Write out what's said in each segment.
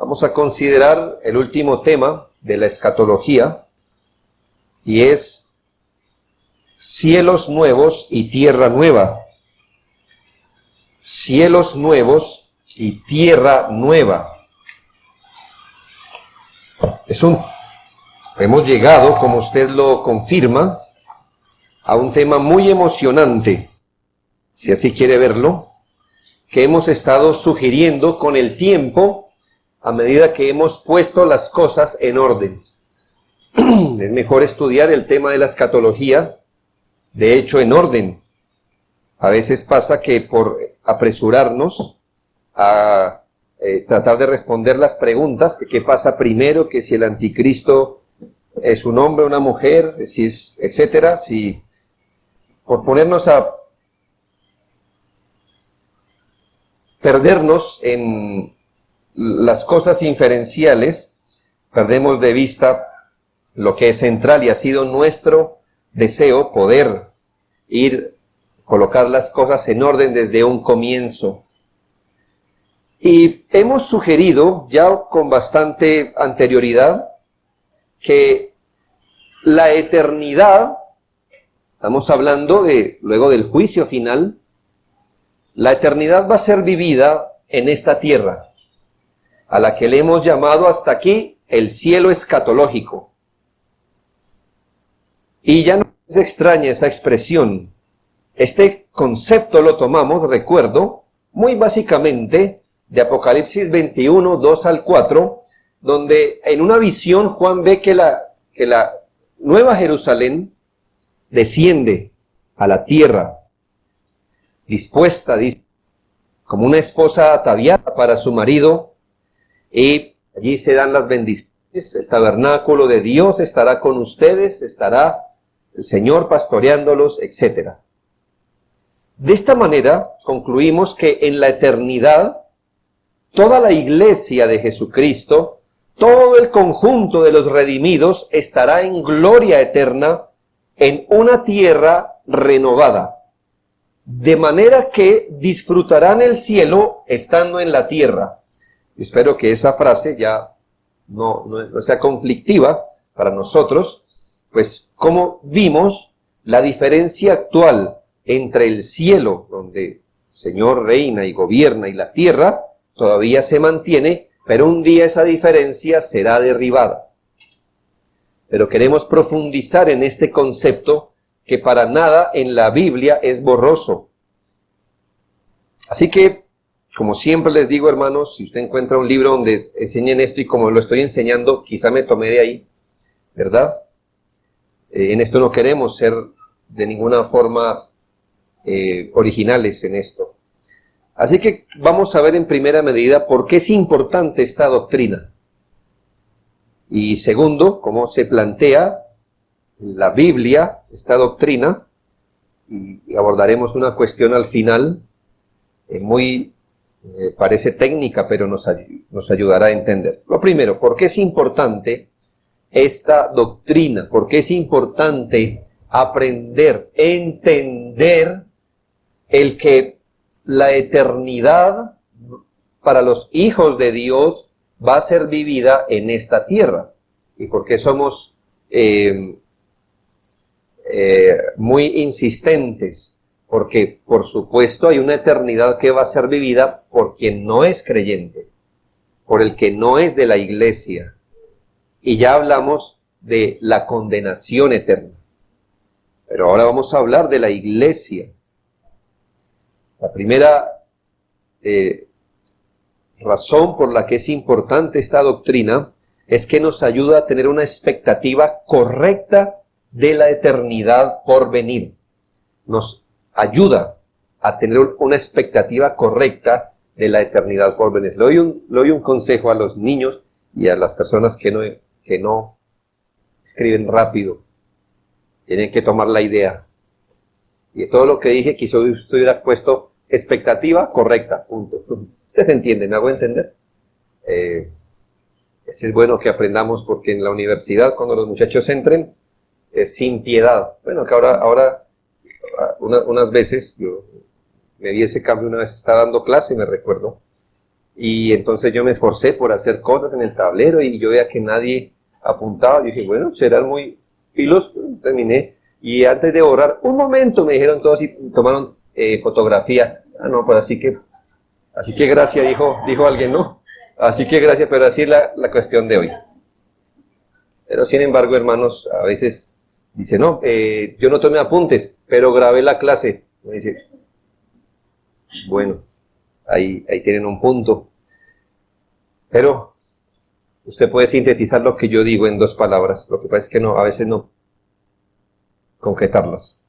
Vamos a considerar el último tema de la escatología y es cielos nuevos y tierra nueva. Cielos nuevos y tierra nueva. Hemos llegado, como usted lo confirma, a un tema muy emocionante, si así quiere verlo, que hemos estado sugiriendo con el tiempo a medida que hemos puesto las cosas en orden. Es mejor estudiar el tema de la escatología, de hecho, en orden. A veces pasa que por apresurarnos a tratar de responder las preguntas, que qué pasa primero, que si el anticristo es un hombre o una mujer, si es, etcétera, si por ponernos a perdernos en las cosas inferenciales, perdemos de vista lo que es central y ha sido nuestro deseo poder colocar las cosas en orden desde un comienzo. Y hemos sugerido ya con bastante anterioridad que la eternidad, estamos hablando de luego del juicio final, la eternidad va a ser vivida en esta tierra, a la que le hemos llamado hasta aquí el cielo escatológico. Y ya no es extraña esa expresión. Este concepto lo tomamos, recuerdo, muy básicamente de Apocalipsis 21, 2 al 4, donde en una visión Juan ve que la Nueva Jerusalén desciende a la tierra, dispuesta, dice, como una esposa ataviada para su marido, y allí se dan las bendiciones, el tabernáculo de Dios estará con ustedes, estará el Señor pastoreándolos, etc. De esta manera concluimos que en la eternidad, toda la iglesia de Jesucristo, todo el conjunto de los redimidos estará en gloria eterna en una tierra renovada, de manera que disfrutarán el cielo estando en la tierra. Espero que esa frase ya no sea conflictiva para nosotros, pues como vimos la diferencia actual entre el cielo, donde el Señor reina y gobierna, y la tierra, todavía se mantiene, pero un día esa diferencia será derribada. Pero queremos profundizar en este concepto que para nada en la Biblia es borroso. Así que, como siempre les digo, hermanos, si usted encuentra un libro donde enseñen esto y como lo estoy enseñando, quizá me tomé de ahí, ¿verdad? En esto no queremos ser de ninguna forma originales en esto. Así que vamos a ver en primera medida por qué es importante esta doctrina. Y segundo, cómo se plantea en la Biblia esta doctrina. Y abordaremos una cuestión al final parece técnica, pero nos ayudará a entender. Lo primero, ¿por qué es importante esta doctrina? ¿Por qué es importante aprender, entender el que la eternidad para los hijos de Dios va a ser vivida en esta tierra? ¿Y por qué somos muy insistentes? Porque, por supuesto, hay una eternidad que va a ser vivida por quien no es creyente, por el que no es de la iglesia. Y ya hablamos de la condenación eterna. Pero ahora vamos a hablar de la iglesia. La primera razón por la que es importante esta doctrina es que nos ayuda a tener una expectativa correcta de la eternidad por venir. Nos ayuda a tener una expectativa correcta de la eternidad por venir. Le doy un consejo a los niños y a las personas que no escriben rápido. Tienen que tomar la idea. Y de todo lo que dije, quizá usted hubiera puesto expectativa correcta, punto. Usted se entiende, ¿me hago entender? Es bueno que aprendamos, porque en la universidad, cuando los muchachos entren, es sin piedad. Bueno, que ahora unas veces, me vi ese cambio una vez, estaba dando clase, me recuerdo, Y entonces yo me esforcé por hacer cosas en el tablero y yo veía que nadie apuntaba. Yo dije, bueno, serán muy pilos, terminé. Y antes de orar, un momento, me dijeron todos y tomaron fotografía. Ah, no, pues así que gracias, dijo alguien, ¿no? Así que gracias, pero así es la cuestión de hoy. Pero sin embargo, hermanos, a veces dice, no, yo no tomé apuntes, pero grabé la clase. Me dice, bueno, ahí tienen un punto. Pero usted puede sintetizar lo que yo digo en 2 palabras. Lo que pasa es que a veces no concretarlas.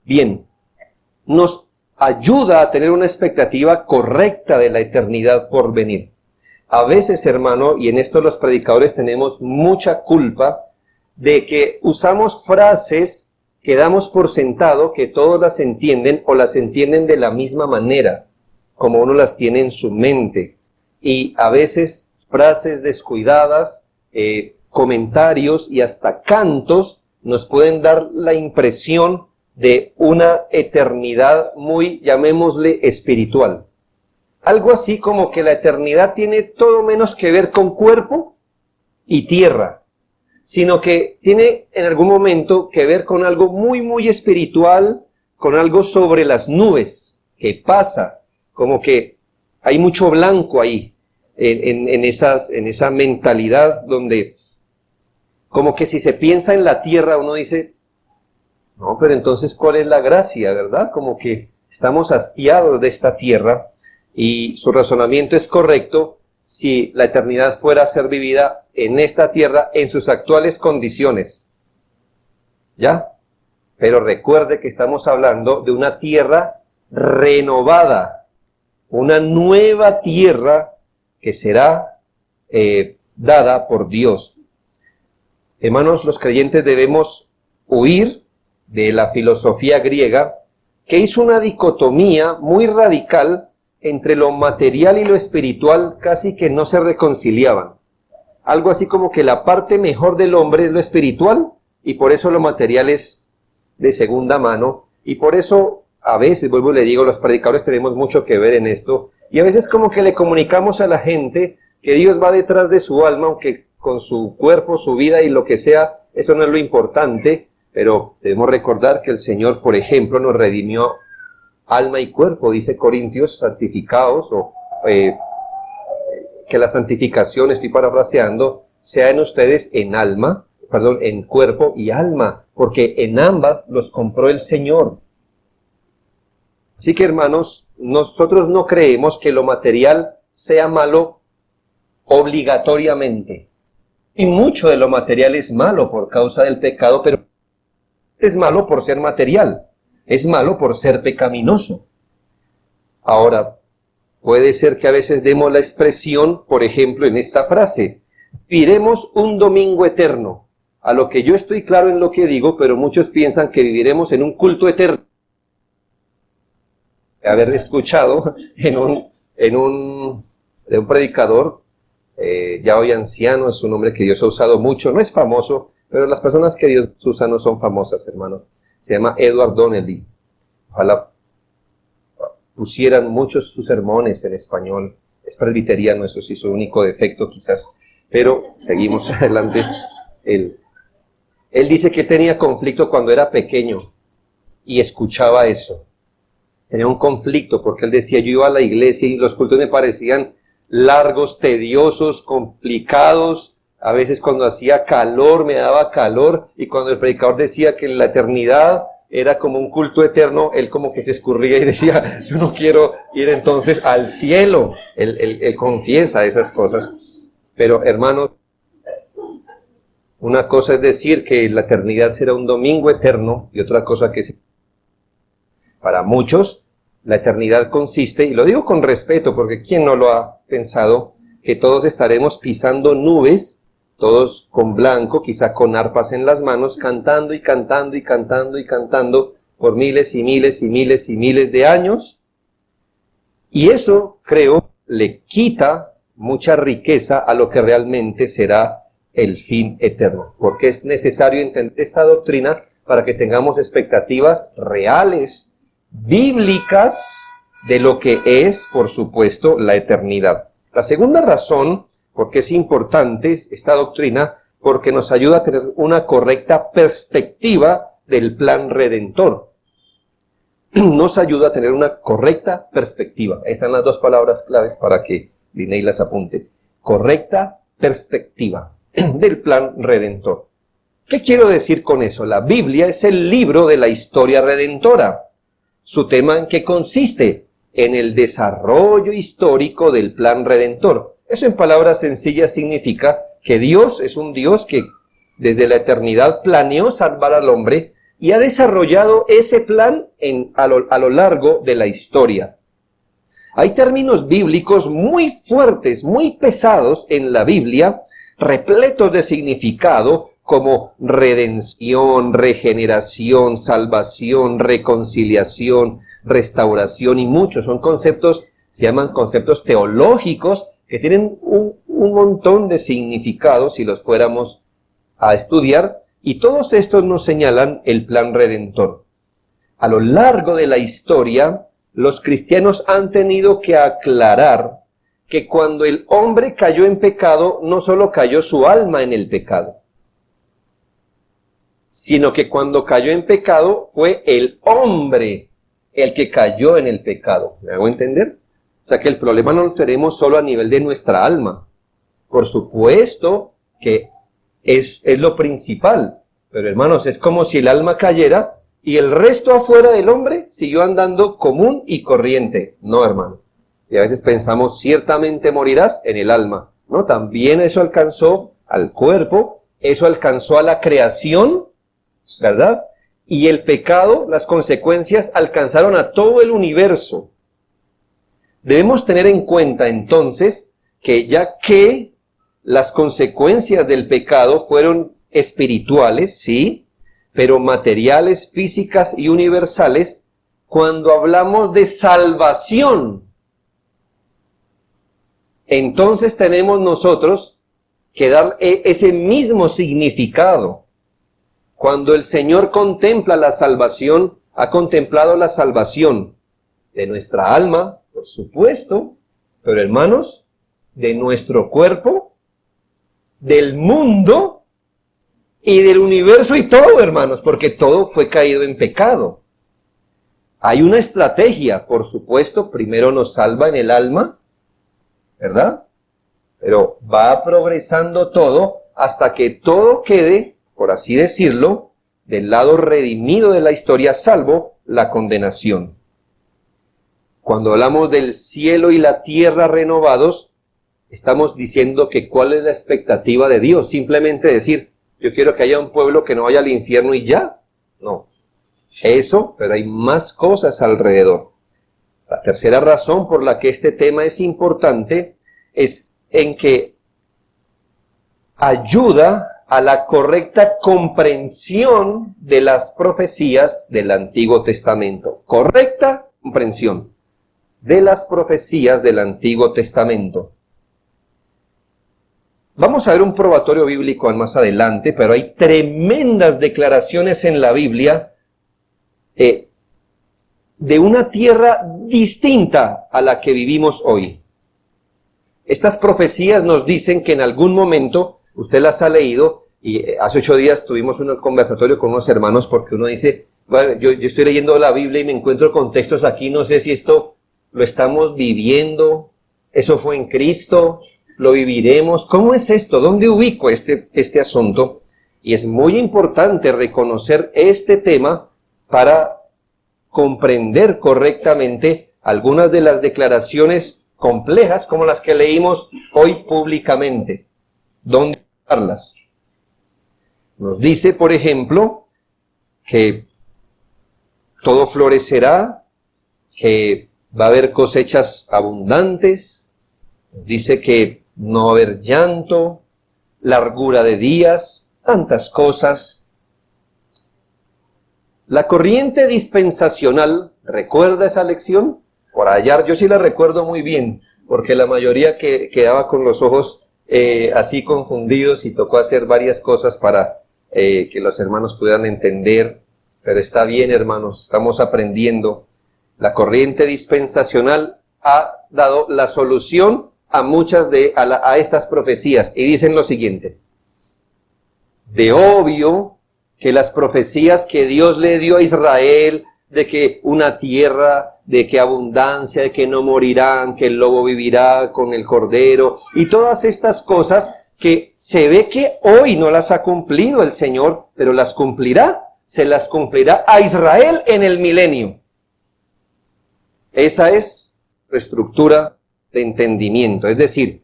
Bien, nos ayuda a tener una expectativa correcta de la eternidad por venir. A veces, hermano, y en esto los predicadores tenemos mucha culpa, de que usamos frases que damos por sentado que todos las entienden o las entienden de la misma manera, como uno las tiene en su mente. Y a veces frases descuidadas, comentarios y hasta cantos nos pueden dar la impresión de una eternidad muy, llamémosle, espiritual. Algo así como que la eternidad tiene todo menos que ver con cuerpo y tierra, sino que tiene en algún momento que ver con algo muy, muy espiritual, con algo sobre las nubes, que pasa, como que hay mucho blanco ahí, en esa mentalidad donde como que si se piensa en la tierra uno dice, no, pero entonces ¿cuál es la gracia, verdad? Como que estamos hastiados de esta tierra y su razonamiento es correcto si la eternidad fuera a ser vivida en esta tierra en sus actuales condiciones. ¿Ya? Pero recuerde que estamos hablando de una tierra renovada, una nueva tierra que será dada por Dios. Hermanos, los creyentes debemos huir de la filosofía griega que hizo una dicotomía muy radical entre lo material y lo espiritual, casi que no se reconciliaban. Algo así como que la parte mejor del hombre es lo espiritual y por eso lo material es de segunda mano y por eso a veces, vuelvo y le digo, los predicadores tenemos mucho que ver en esto y a veces como que le comunicamos a la gente que Dios va detrás de su alma, aunque con su cuerpo, su vida y lo que sea, eso no es lo importante, pero debemos recordar que el Señor, por ejemplo, nos redimió alma y cuerpo, dice Corintios, santificados, o que la santificación, estoy parafraseando, sea en ustedes en cuerpo y alma, porque en ambas los compró el Señor. Así que, hermanos, nosotros no creemos que lo material sea malo obligatoriamente. Y mucho de lo material es malo por causa del pecado, pero es malo por ser material, es malo por ser pecaminoso. Ahora, puede ser que a veces demos la expresión, por ejemplo, en esta frase, viviremos un domingo eterno, a lo que yo estoy claro en lo que digo, pero muchos piensan que viviremos en un culto eterno. Haber escuchado de un predicador, ya hoy anciano, es un hombre que Dios ha usado mucho, no es famoso, pero las personas que Dios usa no son famosas, hermanos. Se llama Edward Donnelly. Ojalá pusieran muchos sus sermones en español. Es presbiteriano, eso sí, su único defecto quizás. Pero seguimos adelante. Él dice que tenía conflicto cuando era pequeño y escuchaba eso. Tenía un conflicto porque él decía, yo iba a la iglesia y los cultos me parecían largos, tediosos, complicados. A veces cuando hacía calor, me daba calor. Y cuando el predicador decía que la eternidad era como un culto eterno, él como que se escurría y decía, yo no quiero ir entonces al cielo. Él confiesa esas cosas. Pero hermanos, una cosa es decir que la eternidad será un domingo eterno y otra cosa que para muchos la eternidad consiste, y lo digo con respeto porque ¿quién no lo ha pensado? Que todos estaremos pisando nubes, todos con blanco, quizá con arpas en las manos, cantando y cantando y cantando y cantando por miles y miles y miles y miles de años. Y eso, creo, le quita mucha riqueza a lo que realmente será el fin eterno. Porque es necesario entender esta doctrina para que tengamos expectativas reales, bíblicas, de lo que es, por supuesto, la eternidad. La segunda razón por qué es importante esta doctrina, porque nos ayuda a tener una correcta perspectiva del plan redentor. Nos ayuda a tener una correcta perspectiva. Estas son las dos palabras claves para que Linney las apunte. Correcta perspectiva del plan redentor. ¿Qué quiero decir con eso? La Biblia es el libro de la historia redentora. ¿Su tema en qué consiste? En el desarrollo histórico del plan redentor. Eso en palabras sencillas significa que Dios es un Dios que desde la eternidad planeó salvar al hombre y ha desarrollado ese plan a lo largo de la historia. Hay términos bíblicos muy fuertes, muy pesados en la Biblia, repletos de significado como redención, regeneración, salvación, reconciliación, restauración y muchos. Son conceptos, se llaman conceptos teológicos que tienen un montón de significados si los fuéramos a estudiar, y todos estos nos señalan el plan redentor. A lo largo de la historia, los cristianos han tenido que aclarar que cuando el hombre cayó en pecado, no solo cayó su alma en el pecado, sino que cuando cayó en pecado fue el hombre el que cayó en el pecado. ¿Me hago entender? O sea que el problema no lo tenemos solo a nivel de nuestra alma. Por supuesto que es lo principal, pero hermanos, es como si el alma cayera y el resto afuera del hombre siguió andando común y corriente. No, hermano. Y a veces pensamos, ciertamente morirás en el alma. No, también eso alcanzó al cuerpo, eso alcanzó a la creación, ¿verdad? Y el pecado, las consecuencias alcanzaron a todo el universo. Debemos tener en cuenta entonces que ya que las consecuencias del pecado fueron espirituales, sí, pero materiales, físicas y universales, cuando hablamos de salvación, entonces tenemos nosotros que dar ese mismo significado. Cuando el Señor contempla la salvación, ha contemplado la salvación de nuestra alma, por supuesto, pero hermanos, de nuestro cuerpo, del mundo y del universo y todo, hermanos, porque todo fue caído en pecado. Hay una estrategia, por supuesto, primero nos salva en el alma, ¿verdad? Pero va progresando todo hasta que todo quede, por así decirlo, del lado redimido de la historia, salvo la condenación. Cuando hablamos del cielo y la tierra renovados, estamos diciendo que cuál es la expectativa de Dios. Simplemente decir, yo quiero que haya un pueblo que no vaya al infierno y ya. No. Eso, pero hay más cosas alrededor. La tercera razón por la que este tema es importante es en que ayuda a la correcta comprensión de las profecías del Antiguo Testamento. Correcta comprensión de las profecías del Antiguo Testamento. Vamos a ver un probatorio bíblico más adelante, pero hay tremendas declaraciones en la Biblia de una tierra distinta a la que vivimos hoy. Estas profecías nos dicen que en algún momento, usted las ha leído, y hace 8 días tuvimos un conversatorio con unos hermanos porque uno dice, bueno, yo estoy leyendo la Biblia y me encuentro con textos aquí, no sé si esto lo estamos viviendo, eso fue en Cristo, lo viviremos, ¿cómo es esto? ¿Dónde ubico este asunto? Y es muy importante reconocer este tema para comprender correctamente algunas de las declaraciones complejas como las que leímos hoy públicamente. ¿Dónde ubicarlas? Nos dice, por ejemplo, que todo florecerá, que va a haber cosechas abundantes, dice que no va a haber llanto, largura de días, tantas cosas. La corriente dispensacional, ¿recuerda esa lección? Por allá, yo sí la recuerdo muy bien, porque la mayoría quedaba con los ojos así confundidos y tocó hacer varias cosas para que los hermanos pudieran entender. Pero está bien, hermanos, estamos aprendiendo. La corriente dispensacional ha dado la solución a a estas profecías y dicen lo siguiente: de obvio que las profecías que Dios le dio a Israel, de que una tierra, de que abundancia, de que no morirán, que el lobo vivirá con el cordero, y todas estas cosas que se ve que hoy no las ha cumplido el Señor, pero las cumplirá, se las cumplirá a Israel en el milenio. Esa es su estructura de entendimiento. Es decir,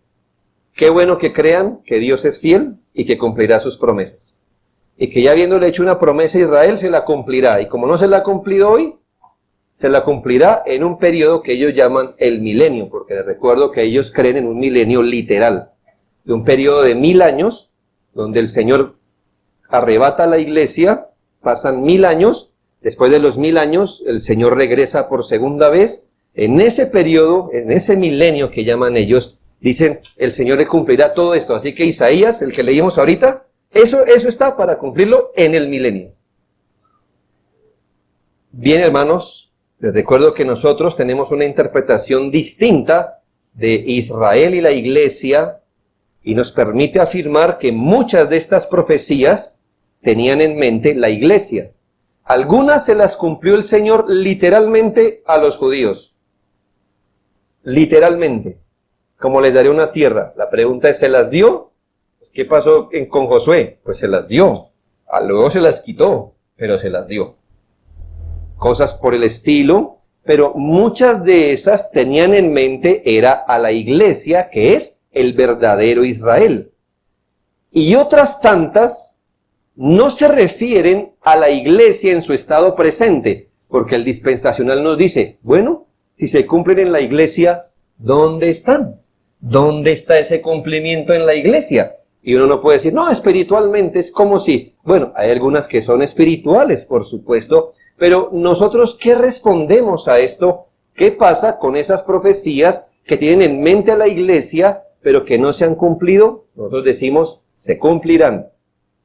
qué bueno que crean que Dios es fiel y que cumplirá sus promesas. Y que ya habiéndole hecho una promesa a Israel, se la cumplirá. Y como no se la ha cumplido hoy, se la cumplirá en un periodo que ellos llaman el milenio, porque les recuerdo que ellos creen en un milenio literal, de un periodo de 1000 años, donde el Señor arrebata a la iglesia, pasan 1000 años, después de los 1000 años, el Señor regresa por segunda vez. En ese periodo, en ese milenio que llaman ellos, dicen, el Señor le cumplirá todo esto. Así que Isaías, el que leímos ahorita, eso está para cumplirlo en el milenio. Bien, hermanos, les recuerdo que nosotros tenemos una interpretación distinta de Israel y la iglesia, y nos permite afirmar que muchas de estas profecías tenían en mente la iglesia. Algunas se las cumplió el Señor literalmente a los judíos. Literalmente. Como les daré una tierra. La pregunta es, ¿se las dio? Pues, ¿qué pasó con Josué? Pues se las dio. Luego se las quitó, pero se las dio. Cosas por el estilo, pero muchas de esas tenían en mente era a la iglesia, que es el verdadero Israel. Y otras tantas no se refieren a la iglesia en su estado presente, porque el dispensacional nos dice, bueno, si se cumplen en la iglesia, ¿dónde están? ¿Dónde está ese cumplimiento en la iglesia? Y uno no puede decir, no, espiritualmente es como si, bueno, hay algunas que son espirituales, por supuesto, pero nosotros, ¿qué respondemos a esto? ¿Qué pasa con esas profecías que tienen en mente a la iglesia, pero que no se han cumplido? Nosotros decimos, se cumplirán.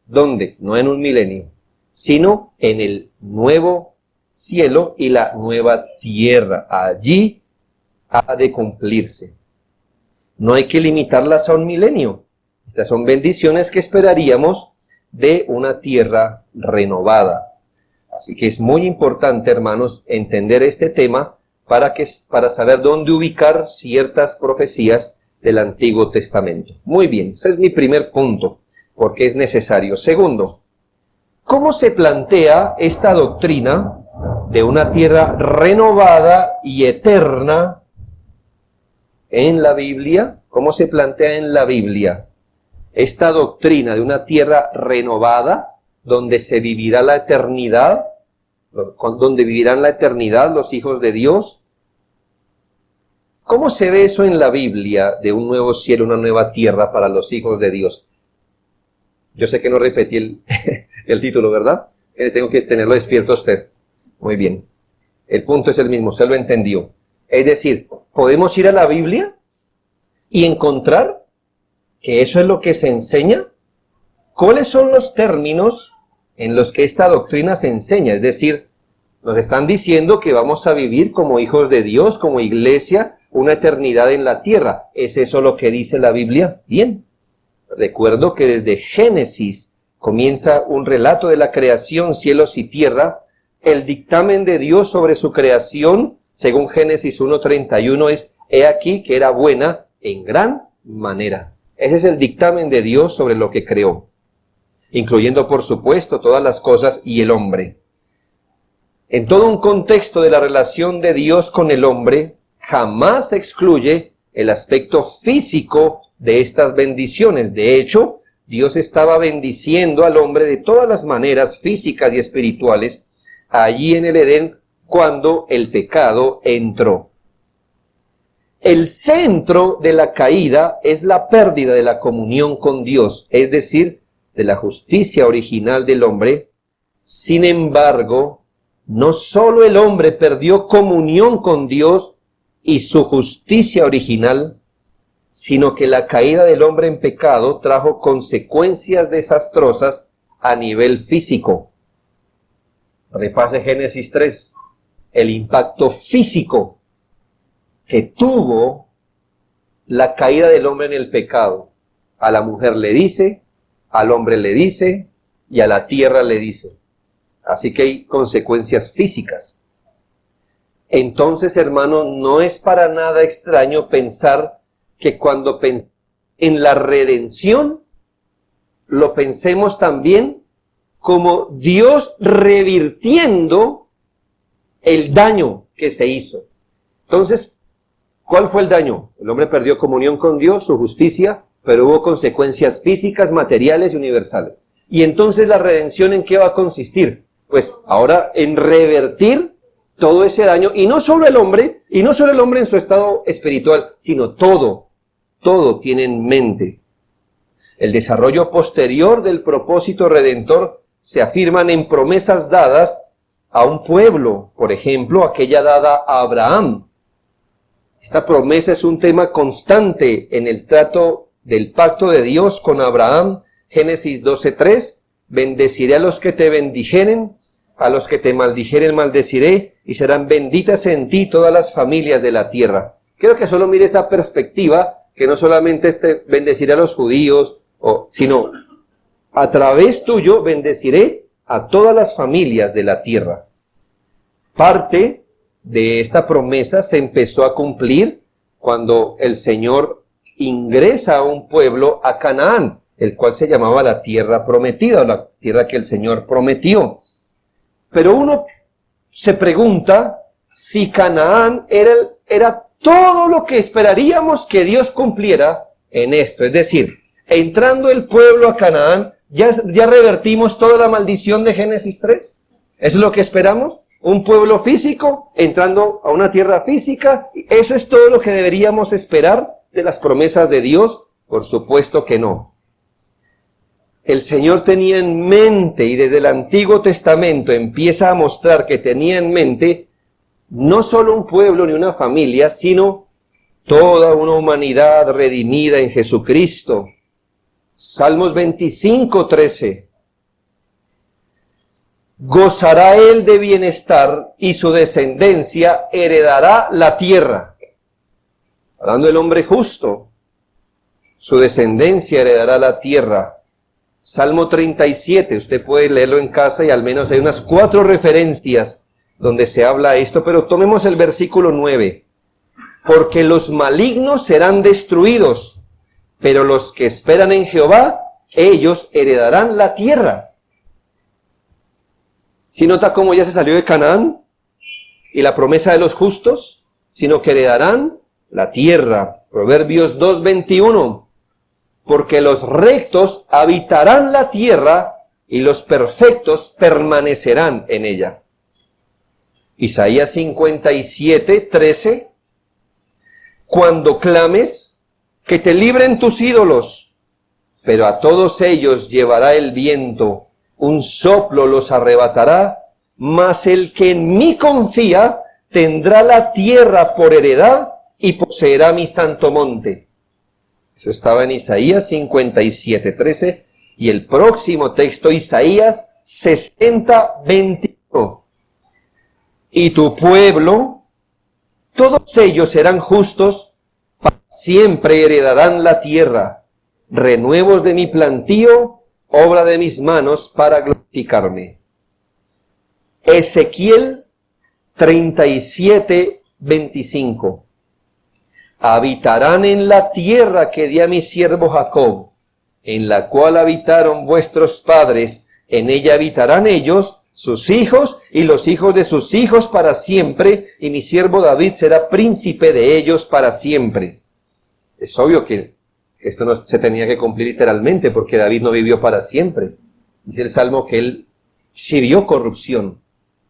¿Dónde? No en un milenio, sino en el nuevo cielo y la nueva tierra. Allí ha de cumplirse. No hay que limitarlas a un milenio. Estas son bendiciones que esperaríamos de una tierra renovada. Así que es muy importante, hermanos, entender este tema para saber dónde ubicar ciertas profecías del Antiguo Testamento. Muy bien, ese es mi primer punto, porque es necesario. Segundo, ¿cómo se plantea esta doctrina de una tierra renovada y eterna en la Biblia? ¿Cómo se plantea en la Biblia esta doctrina de una tierra renovada donde se vivirá la eternidad, donde vivirán la eternidad los hijos de Dios? ¿Cómo se ve eso en la Biblia de un nuevo cielo, una nueva tierra para los hijos de Dios? Yo sé que no repetí el título, ¿verdad? Tengo que tenerlo despierto a usted. Muy bien. El punto es el mismo, usted lo entendió. Es decir, podemos ir a la Biblia y encontrar que eso es lo que se enseña. ¿Cuáles son los términos en los que esta doctrina se enseña? Es decir, nos están diciendo que vamos a vivir como hijos de Dios, como iglesia, una eternidad en la tierra. ¿Es eso lo que dice la Biblia? Bien. Recuerdo que desde Génesis comienza un relato de la creación, cielos y tierra. El dictamen de Dios sobre su creación, según Génesis 1:31, es: he aquí que era buena en gran manera. Ese es el dictamen de Dios sobre lo que creó, incluyendo, por supuesto, todas las cosas y el hombre. En todo un contexto de la relación de Dios con el hombre, jamás se excluye el aspecto físico de estas bendiciones. De hecho, Dios estaba bendiciendo al hombre de todas las maneras físicas y espirituales allí en el Edén cuando el pecado entró. El centro de la caída es la pérdida de la comunión con Dios, es decir, de la justicia original del hombre. Sin embargo, no solo el hombre perdió comunión con Dios y su justicia original, sino que la caída del hombre en pecado trajo consecuencias desastrosas a nivel físico. Repase Génesis 3, el impacto físico que tuvo la caída del hombre en el pecado. A la mujer le dice, al hombre le dice y a la tierra le dice. Así que hay consecuencias físicas. Entonces, hermano, no es para nada extraño pensar que cuando pensamos en la redención, lo pensemos también como Dios revirtiendo el daño que se hizo. Entonces, ¿cuál fue el daño? El hombre perdió comunión con Dios, su justicia, pero hubo consecuencias físicas, materiales y universales. Y entonces la redención, ¿en qué va a consistir? Pues ahora en revertir todo ese daño, y no solo el hombre en su estado espiritual, sino todo tiene en mente. El desarrollo posterior del propósito redentor se afirman en promesas dadas a un pueblo, por ejemplo, aquella dada a Abraham. Esta promesa es un tema constante en el trato del pacto de Dios con Abraham. Génesis 12:3, bendeciré a los que te bendijeren, a los que te maldijeren maldeciré, y serán benditas en ti todas las familias de la tierra. Quiero que solo mire esa perspectiva, que no solamente bendeciré a los judíos, sino a través tuyo bendeciré a todas las familias de la tierra. Parte de esta promesa se empezó a cumplir cuando el Señor ingresa a un pueblo, a Canaán, el cual se llamaba la tierra prometida, o la tierra que el Señor prometió. Pero uno se pregunta si Canaán era todo lo que esperaríamos que Dios cumpliera en esto. Es decir, entrando el pueblo a Canaán, ¿ya revertimos toda la maldición de Génesis 3? ¿Eso es lo que esperamos? ¿Un pueblo físico entrando a una tierra física? ¿Eso es todo lo que deberíamos esperar de las promesas de Dios? Por supuesto que no. El Señor tenía en mente, y desde el Antiguo Testamento empieza a mostrar que tenía en mente no solo un pueblo ni una familia, sino toda una humanidad redimida en Jesucristo. Salmos 25:13. Gozará él de bienestar y su descendencia heredará la tierra. Hablando del hombre justo, su descendencia heredará la tierra. Salmo 37, usted puede leerlo en casa y al menos hay unas 4 referencias donde se habla esto, pero tomemos el versículo 9. Porque los malignos serán destruidos, pero los que esperan en Jehová, ellos heredarán la tierra. ¿Sí nota cómo ya se salió de Canaán y la promesa de los justos? Sino que heredarán la tierra. Proverbios 2:21. Porque los rectos habitarán la tierra y los perfectos permanecerán en ella. Isaías 57:13. Cuando clames, que te libren tus ídolos, pero a todos ellos llevará el viento, un soplo los arrebatará, mas el que en mí confía tendrá la tierra por heredad y poseerá mi santo monte. Eso estaba en Isaías 57:13 y el próximo texto, Isaías 60:21. Y tu pueblo, todos ellos serán justos, para siempre heredarán la tierra, renuevos de mi plantío, obra de mis manos para glorificarme. Ezequiel 37:25. Habitarán en la tierra que di a mi siervo Jacob, en la cual habitaron vuestros padres, en ella habitarán ellos, sus hijos y los hijos de sus hijos para siempre, y mi siervo David será príncipe de ellos para siempre. Es obvio que esto no se tenía que cumplir literalmente, porque David no vivió para siempre. Dice el Salmo que él sí vio corrupción.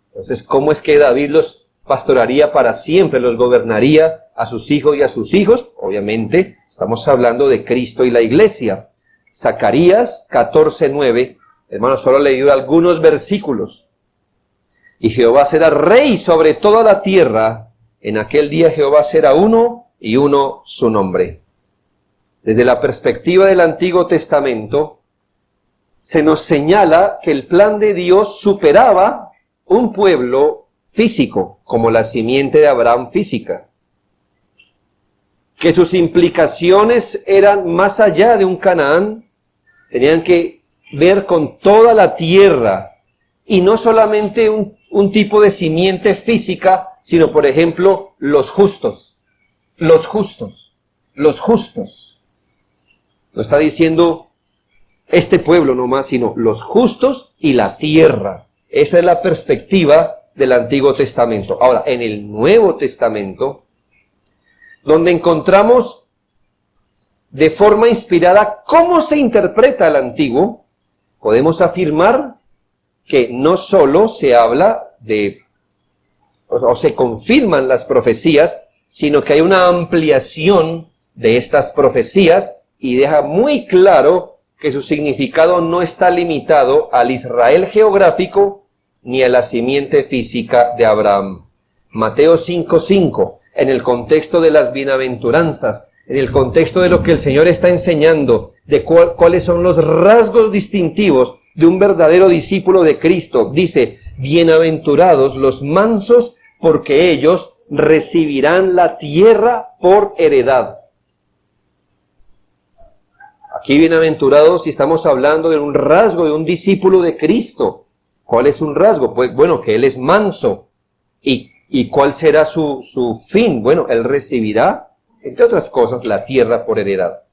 Entonces, ¿cómo es que David los pastorearía para siempre, los gobernaría a sus hijos y a sus hijos? Obviamente, estamos hablando de Cristo y la iglesia. Zacarías 14:9, hermano, solo he leído algunos versículos. Y Jehová será rey sobre toda la tierra. En aquel día Jehová será uno y uno su nombre. Desde la perspectiva del Antiguo Testamento, se nos señala que el plan de Dios superaba un pueblo físico, como la simiente de Abraham física. que sus implicaciones eran más allá de un Canaán, tenían que ver con toda la tierra, y no solamente un tipo de simiente física, sino, por ejemplo, los justos. Los justos. Los justos. No está diciendo este pueblo nomás, sino los justos y la tierra. Esa es la perspectiva del Antiguo Testamento. Ahora, en el Nuevo Testamento, donde encontramos de forma inspirada cómo se interpreta el Antiguo, podemos afirmar que no solo se habla o se confirman las profecías, sino que hay una ampliación de estas profecías y deja muy claro que su significado no está limitado al Israel geográfico ni a la simiente física de Abraham. Mateo 5:5, en el contexto de las bienaventuranzas, en el contexto de lo que el Señor está enseñando, de cuáles son los rasgos distintivos de un verdadero discípulo de Cristo, dice: bienaventurados los mansos, porque ellos recibirán la tierra por heredad. Aquí bienaventurados, si estamos hablando de un rasgo de un discípulo de Cristo. ¿Cuál es un rasgo? Pues bueno, que Él es manso. ¿Y cuál será su fin? Bueno, Él recibirá, entre otras cosas, la tierra por heredad.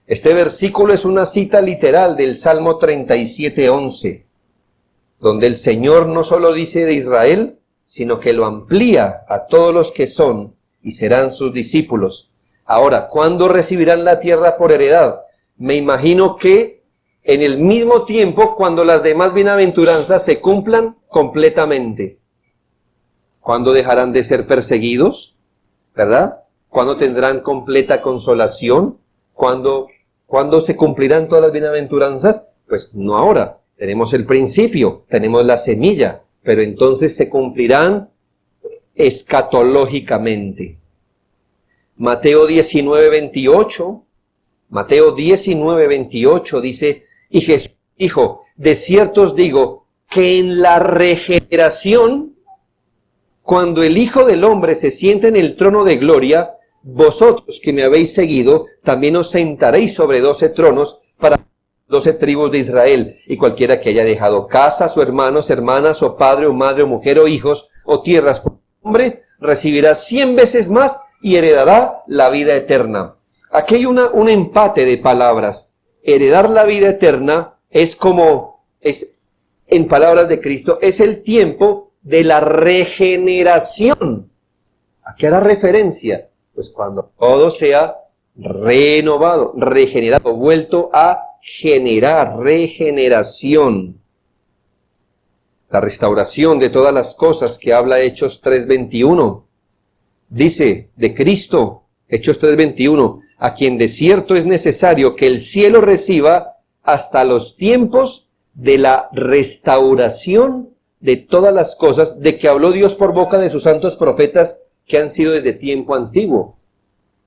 Este versículo es una cita literal del Salmo 37:11, donde el Señor no solo dice de Israel, sino que lo amplía a todos los que son y serán sus discípulos. Ahora, ¿cuándo recibirán la tierra por heredad? Me imagino que en el mismo tiempo cuando las demás bienaventuranzas se cumplan completamente. ¿Cuándo dejarán de ser perseguidos? ¿Verdad? ¿Cuándo tendrán completa consolación? ¿Cuándo se cumplirán todas las bienaventuranzas? Pues no ahora. Tenemos el principio, tenemos la semilla, pero entonces se cumplirán escatológicamente. Mateo 19:28 dice: y Jesús dijo: de cierto os digo que en la regeneración, cuando el Hijo del Hombre se siente en el trono de gloria, vosotros que me habéis seguido, también os sentaréis sobre 12 tronos para 12 tribus de Israel, y cualquiera que haya dejado casas, o hermanos, hermanas, o padre, o madre, o mujer, o hijos, o tierras por nombre, recibirá 100 veces más y heredará la vida eterna. Aquí hay un empate de palabras. Heredar la vida eterna es en palabras de Cristo, es el tiempo de la regeneración. ¿A qué hará referencia? Pues cuando todo sea renovado, regenerado, vuelto a generar, regeneración. La restauración de todas las cosas que habla Hechos 3:21. Dice de Cristo, Hechos 3:21, a quien de cierto es necesario que el cielo reciba hasta los tiempos de la restauración de todas las cosas de que habló Dios por boca de sus santos profetas que han sido desde tiempo antiguo.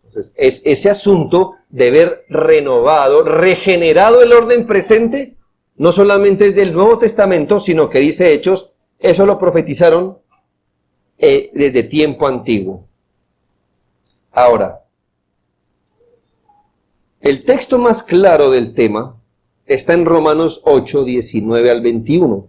Entonces, es ese asunto de ver renovado, regenerado el orden presente, no solamente es del Nuevo Testamento, sino que dice Hechos, eso lo profetizaron desde tiempo antiguo. Ahora, el texto más claro del tema está en Romanos 8:19-21.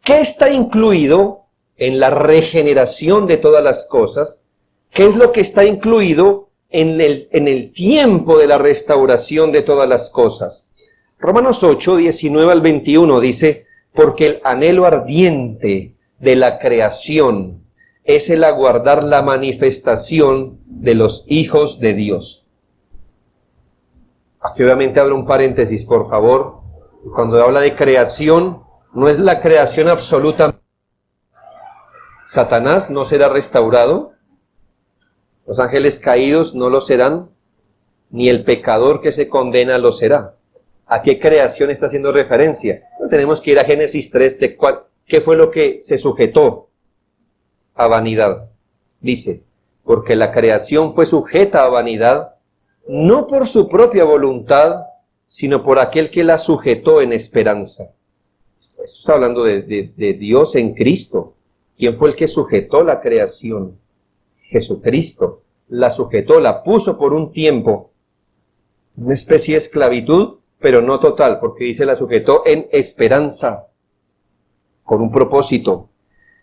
¿Qué está incluido en la regeneración de todas las cosas? ¿Qué es lo que está incluido en el tiempo de la restauración de todas las cosas? Romanos 8:19-21 dice: porque el anhelo ardiente de la creación es el aguardar la manifestación de los hijos de Dios. Aquí obviamente abro un paréntesis, por favor. Cuando habla de creación, no es la creación absoluta. Satanás no será restaurado, los ángeles caídos no lo serán, ni el pecador que se condena lo será. ¿A qué creación está haciendo referencia? No tenemos que ir a Génesis 3, ¿qué fue lo que se sujetó a vanidad? Dice, porque la creación fue sujeta a vanidad, no por su propia voluntad, sino por aquel que la sujetó en esperanza. Esto está hablando de Dios en Cristo. ¿Quién fue el que sujetó la creación? Jesucristo. la sujetó, la puso por un tiempo, una especie de esclavitud, pero no total, porque dice la sujetó en esperanza, con un propósito,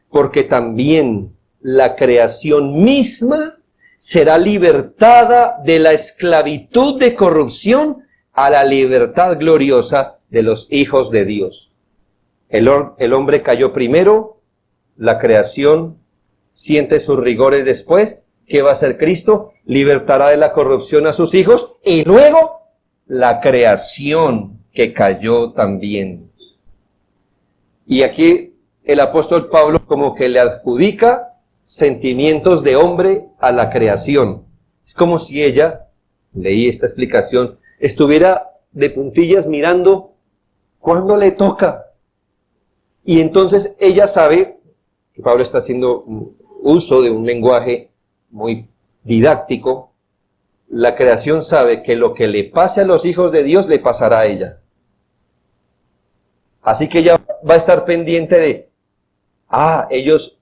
porque también la creación misma será libertada de la esclavitud de corrupción a la libertad gloriosa de los hijos de Dios. El hombre cayó primero, la creación siente sus rigores después. ¿Qué va a hacer Cristo? Libertará de la corrupción a sus hijos y luego la creación que cayó también. Y aquí el apóstol Pablo como que le adjudica sentimientos de hombre a la creación. Es como si ella, leí esta explicación, estuviera de puntillas mirando cuándo le toca. Y entonces ella sabe que Pablo está haciendo uso de un lenguaje muy didáctico. La creación sabe que lo que le pase a los hijos de Dios le pasará a ella. Así que ella va a estar pendiente de, ellos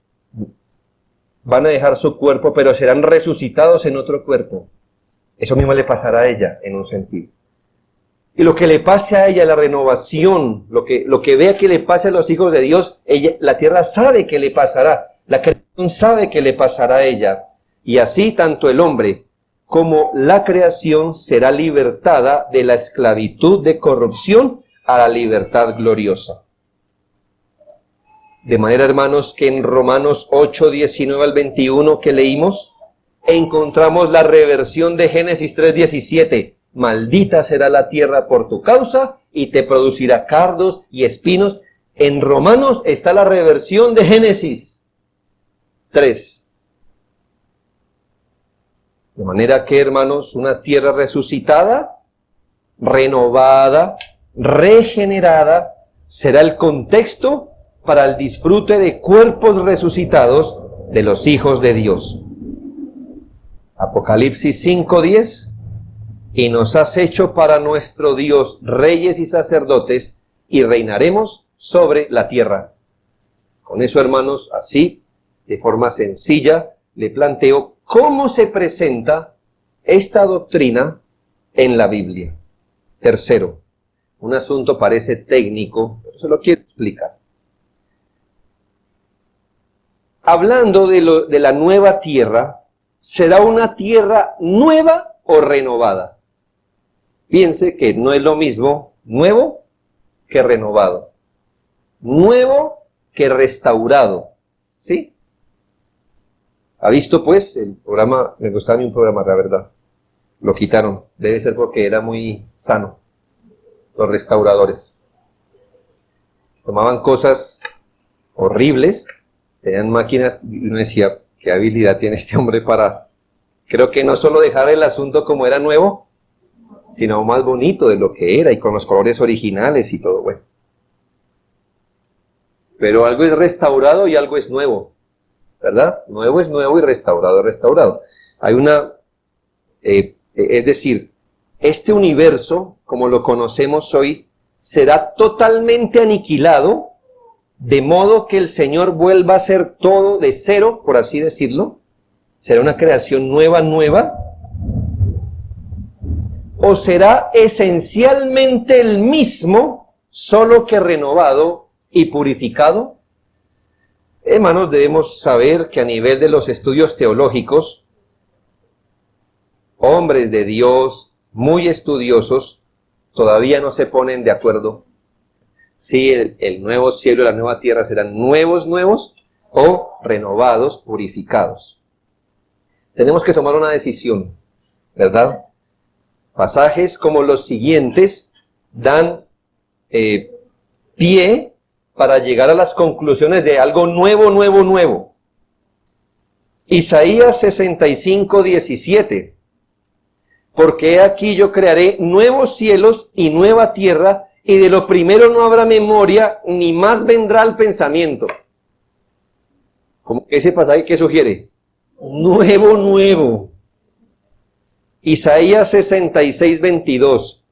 van a dejar su cuerpo, pero serán resucitados en otro cuerpo. Eso mismo le pasará a ella, en un sentido. Y lo que le pase a ella, la renovación, lo que vea que le pase a los hijos de Dios, la tierra sabe que le pasará, la creación sabe que le pasará a ella. Y así tanto el hombre como la creación será libertada de la esclavitud de corrupción a la libertad gloriosa. De manera, hermanos, que en Romanos 8, 19 al 21 que leímos, encontramos la reversión de Génesis 3, 17. Maldita será la tierra por tu causa y te producirá cardos y espinos. En Romanos está la reversión de Génesis 3. De manera que, hermanos, una tierra resucitada, renovada, regenerada, será el contexto para el disfrute de cuerpos resucitados de los hijos de Dios. Apocalipsis 5:10. Y nos has hecho para nuestro Dios reyes y sacerdotes, y reinaremos sobre la tierra. Con eso, hermanos, así, de forma sencilla, le planteo cómo se presenta esta doctrina en la Biblia. Tercero, un asunto parece técnico, pero se lo quiero explicar. Hablando de la nueva tierra, ¿será una tierra nueva o renovada? Piense que no es lo mismo nuevo que renovado. Nuevo que restaurado. ¿Sí? ¿Ha visto pues el programa? Me gustaba a mí un programa, la verdad. Lo quitaron. Debe ser porque era muy sano. Los restauradores. Tomaban cosas horribles, tenían máquinas, y uno decía, ¿qué habilidad tiene este hombre para...? Creo que no solo dejar el asunto como era nuevo, sino más bonito de lo que era y con los colores originales y todo, bueno. Pero algo es restaurado y algo es nuevo, ¿verdad? Nuevo es nuevo y restaurado es restaurado. Hay es decir, este universo, como lo conocemos hoy, será totalmente aniquilado, de modo que el Señor vuelva a hacer todo de cero, por así decirlo. Será una creación nueva, o será esencialmente el mismo, solo que renovado y purificado. Hermanos, debemos saber que a nivel de los estudios teológicos, hombres de Dios muy estudiosos todavía no se ponen de acuerdo si el nuevo cielo y la nueva tierra serán nuevos o renovados, purificados. Tenemos que tomar una decisión, ¿verdad? Pasajes como los siguientes dan pie para llegar a las conclusiones de algo nuevo. Isaías 65, 17. Porque he aquí yo crearé nuevos cielos y nueva tierra, y de lo primero no habrá memoria, ni más vendrá el pensamiento. ¿Cómo ese pasaje que sugiere? Nuevo. Isaías 66, 22.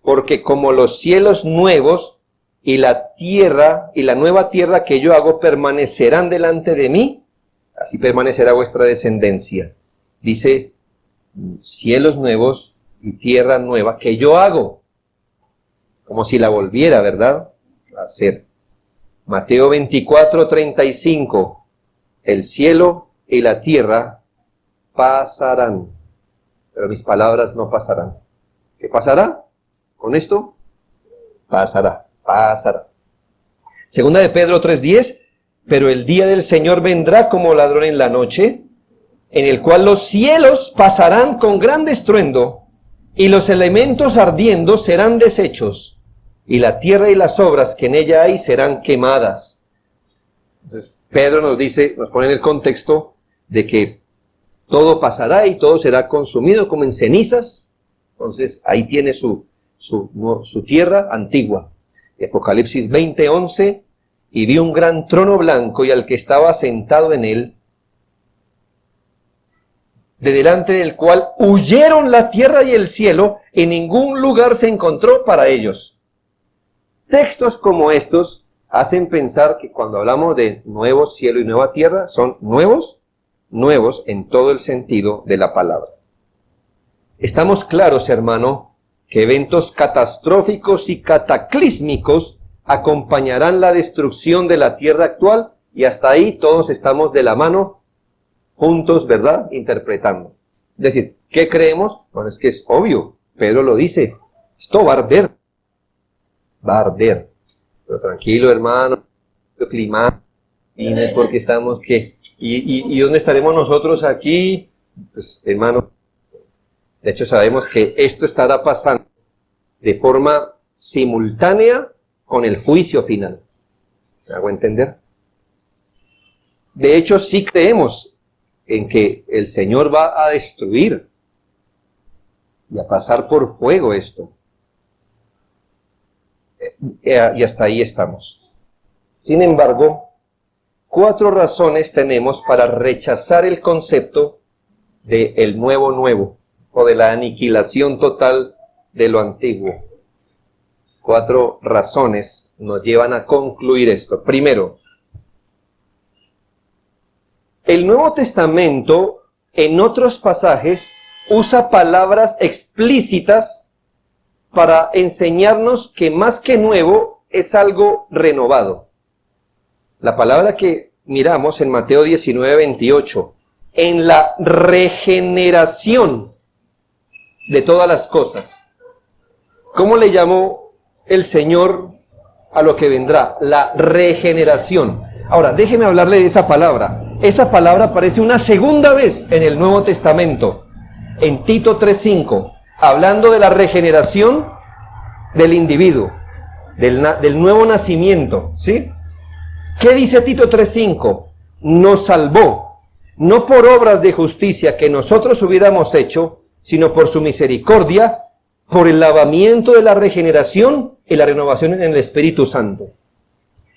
Porque como los cielos nuevos y la tierra y la nueva tierra que yo hago permanecerán delante de mí, así permanecerá vuestra descendencia. Dice cielos nuevos y tierra nueva que yo hago, como si la volviera, ¿verdad?, a hacer. Mateo 24:35, el cielo y la tierra pasarán, pero mis palabras no pasarán. ¿Qué pasará con esto? Pasará. Segunda de Pedro 3:10, pero el día del Señor vendrá como ladrón en la noche, en el cual los cielos pasarán con gran estruendo, y los elementos ardiendo serán deshechos, y la tierra y las obras que en ella hay serán quemadas. Entonces Pedro nos dice, nos pone en el contexto de que todo pasará y todo será consumido como en cenizas. Entonces ahí tiene su tierra antigua. Apocalipsis 20:11, y vi un gran trono blanco y al que estaba sentado en él, de delante del cual huyeron la tierra y el cielo, y ningún lugar se encontró para ellos. Textos como estos hacen pensar que cuando hablamos de nuevo cielo y nueva tierra, son nuevos en todo el sentido de la palabra. Estamos claros, hermano, que eventos catastróficos y cataclísmicos acompañarán la destrucción de la tierra actual, y hasta ahí todos estamos de la mano, juntos, ¿verdad?, interpretando. Es decir, ¿qué creemos? Bueno, es que es obvio, Pedro lo dice, esto va a arder. Pero tranquilo, hermano, el clima, y no es porque estamos que, y ¿dónde estaremos nosotros aquí? Pues, hermano, de hecho sabemos que esto estará pasando de forma simultánea con el juicio final. ¿Me hago entender? De hecho, sí creemos en que el Señor va a destruir y a pasar por fuego esto. Y hasta ahí estamos. Sin embargo, 4 razones tenemos para rechazar el concepto de el nuevo o de la aniquilación total de lo antiguo. 4 razones nos llevan a concluir esto. Primero, el Nuevo Testamento en otros pasajes usa palabras explícitas para enseñarnos que más que nuevo es algo renovado. La palabra que miramos en Mateo 19:28, en la regeneración de todas las cosas. ¿Cómo le llamó el Señor a lo que vendrá? La regeneración. Ahora, déjeme hablarle de esa palabra. Esa palabra aparece una segunda vez en el Nuevo Testamento, en Tito 3:5, hablando de la regeneración del individuo, del nuevo nacimiento, ¿sí? ¿Qué dice Tito 3:5? Nos salvó, no por obras de justicia que nosotros hubiéramos hecho, sino por su misericordia, por el lavamiento de la regeneración y la renovación en el Espíritu Santo.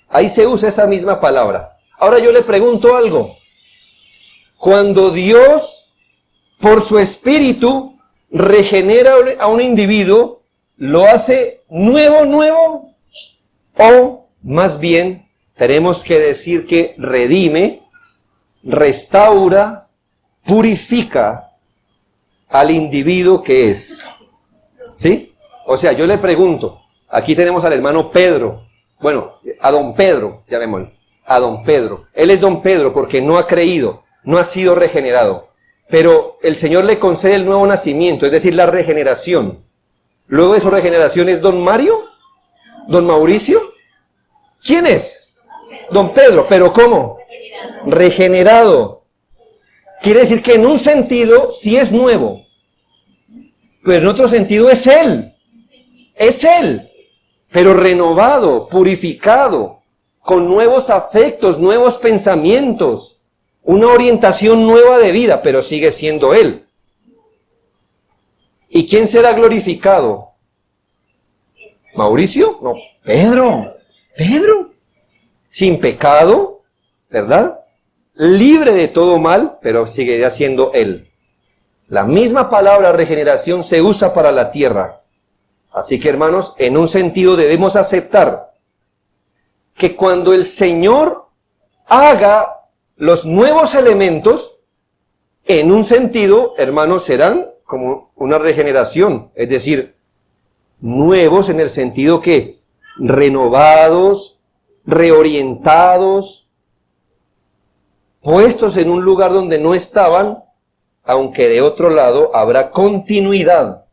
Ahí se usa esa misma palabra. Ahora yo le pregunto algo. Cuando Dios, por su Espíritu, regenera a un individuo, ¿lo hace nuevo? O, más bien, tenemos que decir que redime, restaura, purifica al individuo que es. ¿Sí? O sea, yo le pregunto, aquí tenemos al hermano Pedro, bueno, a don Pedro, llamémoslo, a don Pedro. Él es don Pedro porque no ha creído, no ha sido regenerado. Pero el Señor le concede el nuevo nacimiento, es decir, la regeneración. Luego de su regeneración es don Mario, don Mauricio. ¿Quién es? Don Pedro, pero ¿cómo? Regenerado. Quiere decir que en un sentido sí es nuevo, pero en otro sentido es Él. Es Él, pero renovado, purificado, con nuevos afectos, nuevos pensamientos, una orientación nueva de vida, pero sigue siendo Él. ¿Y quién será glorificado? ¿Mauricio? No, Pedro. Pedro. Sin pecado, ¿verdad? Libre de todo mal, pero seguirá siendo Él. La misma palabra regeneración se usa para la tierra. Así que, hermanos, en un sentido debemos aceptar que cuando el Señor haga los nuevos elementos, En un sentido, hermanos, serán como una regeneración, es decir, nuevos en el sentido que renovados, reorientados, puestos en un lugar donde no estaban, aunque de otro lado habrá continuidad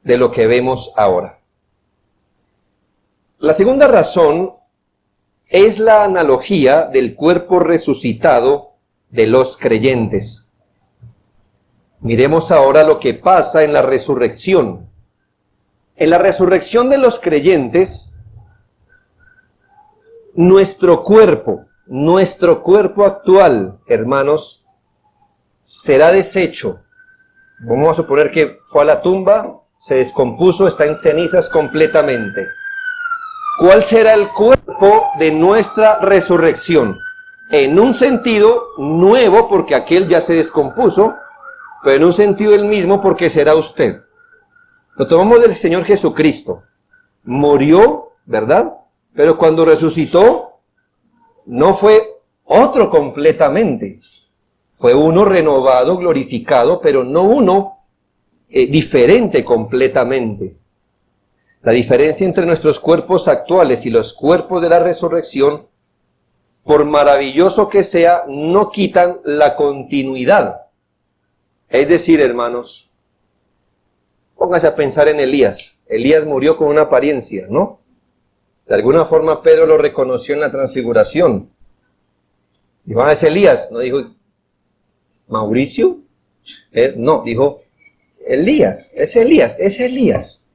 de lo que vemos ahora. La segunda razón es la analogía del cuerpo resucitado de los creyentes. Miremos ahora lo que pasa en la resurrección. En la resurrección de los creyentes, nuestro cuerpo actual, hermanos, será deshecho. Vamos a suponer que fue a la tumba, se descompuso, está en cenizas completamente. ¿Cuál será el cuerpo de nuestra resurrección? En un sentido nuevo, porque aquel ya se descompuso, pero en un sentido el mismo, porque será usted. Lo tomamos del Señor Jesucristo. Murió, ¿verdad? Pero cuando resucitó, no fue otro completamente. Fue uno renovado, glorificado, pero no uno diferente completamente. La diferencia entre nuestros cuerpos actuales y los cuerpos de la resurrección, por maravilloso que sea, no quitan la continuidad. Es decir, hermanos, póngase a pensar en Elías. Elías murió con una apariencia, ¿no? De alguna forma Pedro lo reconoció en la transfiguración. Dijo, es Elías. No dijo, ¿Mauricio? No, dijo, Elías, es Elías, es Elías.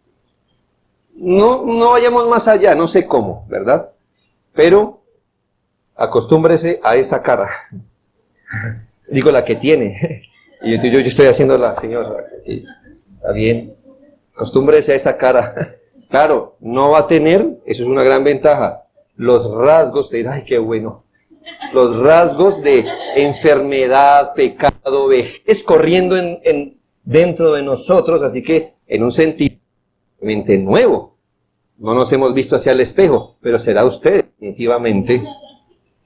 No vayamos más allá, no sé cómo, ¿verdad? Pero acostúmbrese a esa cara. Digo, la que tiene. Y yo estoy haciendo la señora. Está bien. Acostúmbrese a esa cara. Claro, no va a tener, eso es una gran ventaja, los rasgos de, ay, qué bueno, los rasgos de enfermedad, pecado, vejez corriendo dentro de nosotros, así que en un sentido nuevo. No nos hemos visto hacia el espejo, pero será usted definitivamente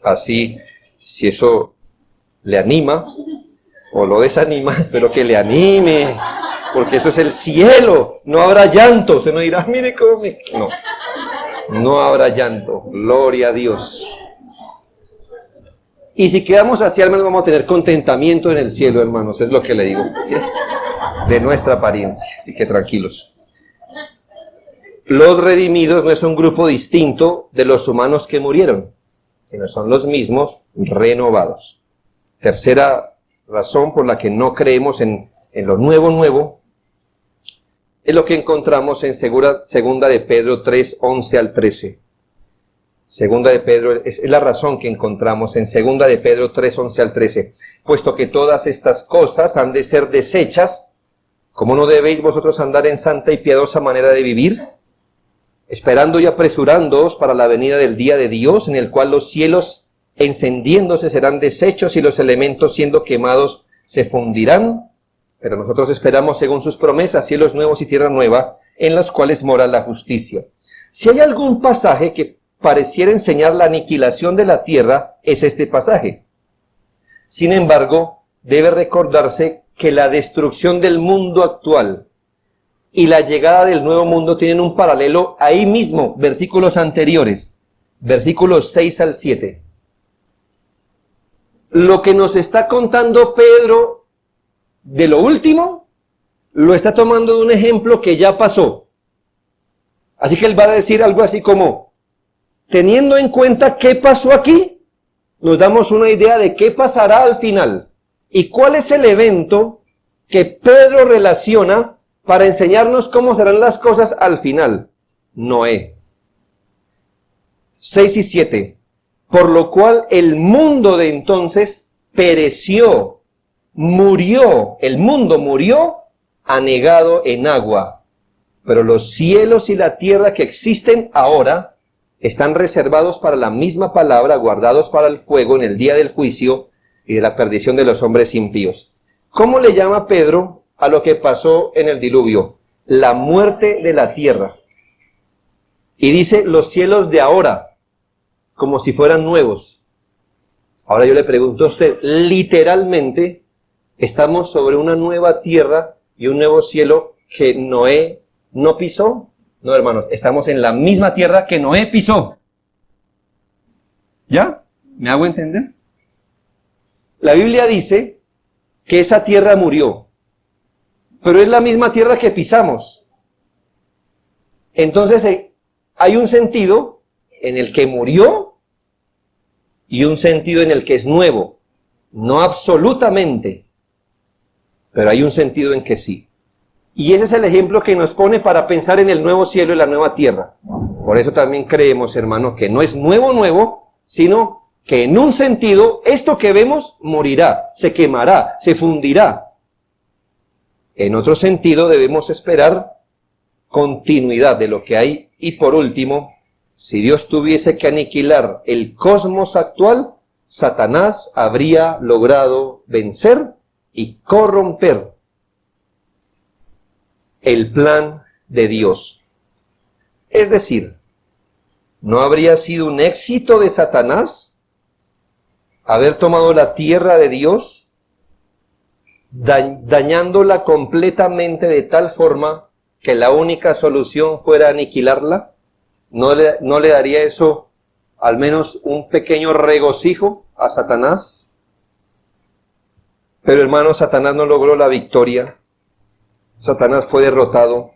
así. Si eso le anima o lo desanima, espero que le anime, porque eso es el cielo. No habrá llanto. Usted no dirá, mire cómo me... No habrá llanto. Gloria a Dios. Y si quedamos así, al menos vamos a tener contentamiento en el cielo, hermanos. Es lo que le digo, ¿sí? De nuestra apariencia. Así que tranquilos. Los redimidos no es un grupo distinto de los humanos que murieron, sino son los mismos renovados. Tercera razón por la que no creemos en lo nuevo, es lo que encontramos en segunda de Pedro 3, 11 al 13. Segunda de Pedro, es la razón que encontramos en segunda de Pedro 3, 11 al 13. Puesto que todas estas cosas han de ser deshechas, ¿cómo no debéis vosotros andar en santa y piadosa manera de vivir? Esperando y apresurándoos para la venida del día de Dios, en el cual los cielos encendiéndose serán deshechos y los elementos siendo quemados se fundirán. Pero nosotros esperamos, según sus promesas, cielos nuevos y tierra nueva, en los cuales mora la justicia. Si hay algún pasaje que pareciera enseñar la aniquilación de la tierra, es este pasaje. Sin embargo, debe recordarse que la destrucción del mundo actual y la llegada del nuevo mundo tienen un paralelo ahí mismo, versículos anteriores, versículos 6 al 7. Lo que nos está contando Pedro de lo último, lo está tomando de un ejemplo que ya pasó. Así que él va a decir algo así como, teniendo en cuenta qué pasó aquí, nos damos una idea de qué pasará al final. ¿Y cuál es el evento que Pedro relaciona para enseñarnos cómo serán las cosas al final? Noé. 6 y 7. Por lo cual el mundo de entonces pereció, murió, el mundo murió anegado en agua. Pero los cielos y la tierra que existen ahora están reservados para la misma palabra, guardados para el fuego en el día del juicio y de la perdición de los hombres impíos. ¿Cómo le llama Pedro a lo que pasó en el diluvio? La muerte de la tierra. Y dice los cielos de ahora, como si fueran nuevos. Ahora yo le pregunto a usted, literalmente, ¿estamos sobre una nueva tierra y un nuevo cielo que Noé no pisó? No, hermanos, estamos en la misma tierra que Noé pisó. ¿Ya? ¿Me hago entender? La Biblia dice que esa tierra murió, pero es la misma tierra que pisamos. Entonces hay un sentido en el que murió y un sentido en el que es nuevo. No absolutamente, pero hay un sentido en que sí. Y ese es el ejemplo que nos pone para pensar en el nuevo cielo y la nueva tierra. Por eso también creemos, hermanos, que no es nuevo, sino que en un sentido, esto que vemos morirá, se quemará, se fundirá. En otro sentido, debemos esperar continuidad de lo que hay. Y por último, si Dios tuviese que aniquilar el cosmos actual, Satanás habría logrado vencer y corromper el plan de Dios. Es decir, ¿no habría sido un éxito de Satanás haber tomado la tierra de Dios, dañándola completamente de tal forma que la única solución fuera aniquilarla? ¿No le daría eso al menos un pequeño regocijo a Satanás? Pero hermanos, Satanás no logró la victoria. Satanás fue derrotado.